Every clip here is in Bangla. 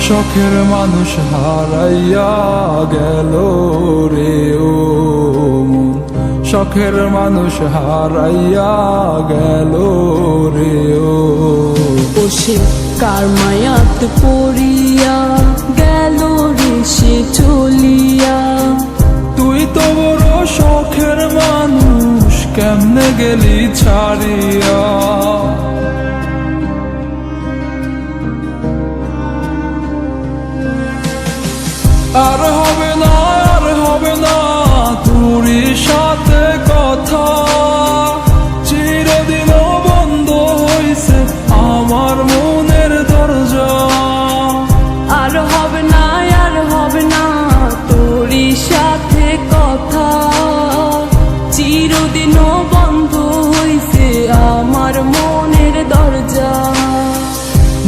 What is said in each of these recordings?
শখের মানুষ হারাইয়া গেল রে ও মন, শখের মানুষ হারাইয়া গেল রে ও। সে কার মায়াত পড়িয়া গেল রে সে চলিয়া। তুই তো বড় শখের মানুষ, কেমনে গেলি ছাড়িয়া। আর হবে না, আর হবে না তোরই সাথে কথা, চিরদিন বন্ধ হইছে আমার মনের দরজা। আর হবে না, আর হবে না তোরই সাথে কথা, চিরদিনও বন্ধ হইছে আমার মনের দরজা।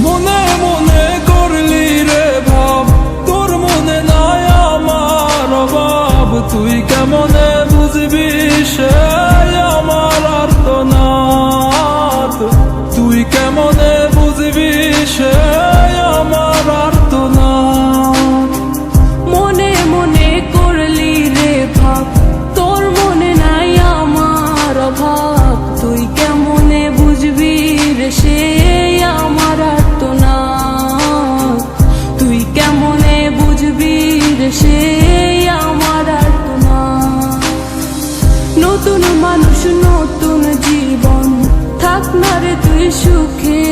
মনে মনে করলি রে ভাব, তোর মনে নাই আমার অভাব। তুই কেমনে বুঝবি সে আমার আর্তনাদ, তুই কেমনে বুঝবি সে আমার আর্তনাদ। মনে মনে করলি রে ভাব, তোর মনে নাই আমার অভাব। তুই কেমনে বুঝবি রে সে আমার আর্তনাদ, তুই কেমনে বুঝবি রে সে আমার আর্তনাদ। নতুন মানুষ নতুন জীবন, থাক না রে তুই সুখে,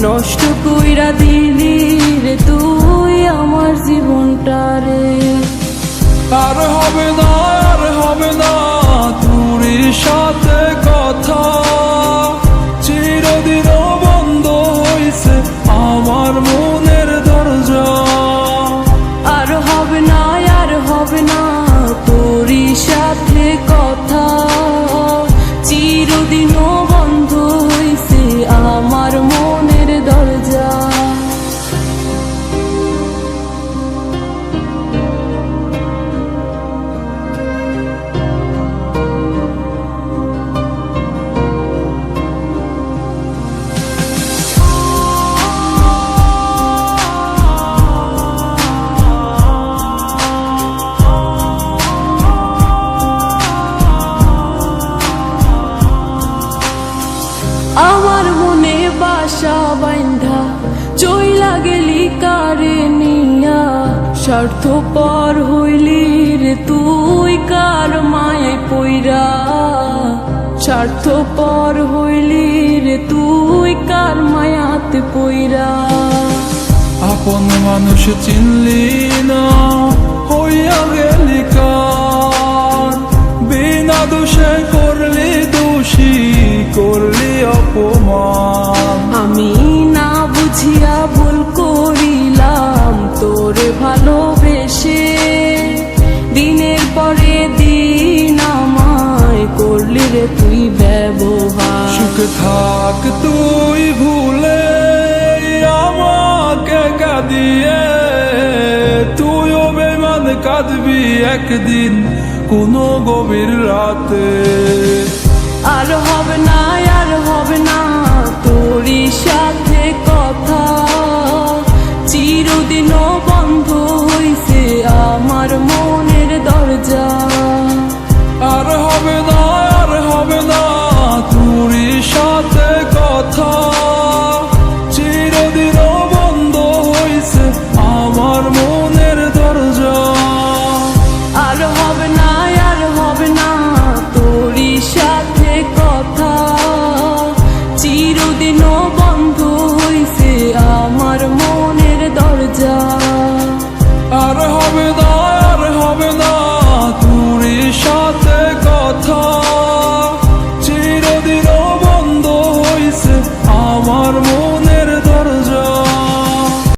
নষ্ট কইরা দিলি রে তুই আমার জীবনটা রে। আর হবে না, আর হবে না তোরই সাথে কথা, চিরদিন বন্ধ হইছে আমার মনের দরজা। আর হবে না, আর হবে না তোরই সাথে কথা, চিরদিনও বন্ধ হইছে আমার মনের দরজা। আমার মনে বাসা বাইন্ধা চইলা গেলি কারে নিয়া, স্বার্থপর হইলি রে তুই কার মায়ায় পইরা। স্বার্থপর হইলি রে তুই কার মায়াতে পইরা। আপন মানুষ চিনলি না, হইয়া গেলি কার। বিনা দোষে করলি দোষী, করলি অপমান। আমি না বুঝিয়া ভুল করিলাম তোরে ভালোবেসে, দিনের পরে দিন আমায় করলি রে তুই ব্যবহার। সুখে থাক তুই ভুলে আমাকে কাঁদিয়ে, তুইও বেমান কাঁদবি একদিন কোনো গভীর রাতে। আর হবে না, আর হবে না তোরই সাথে কথা, চিরদিনও বন্ধ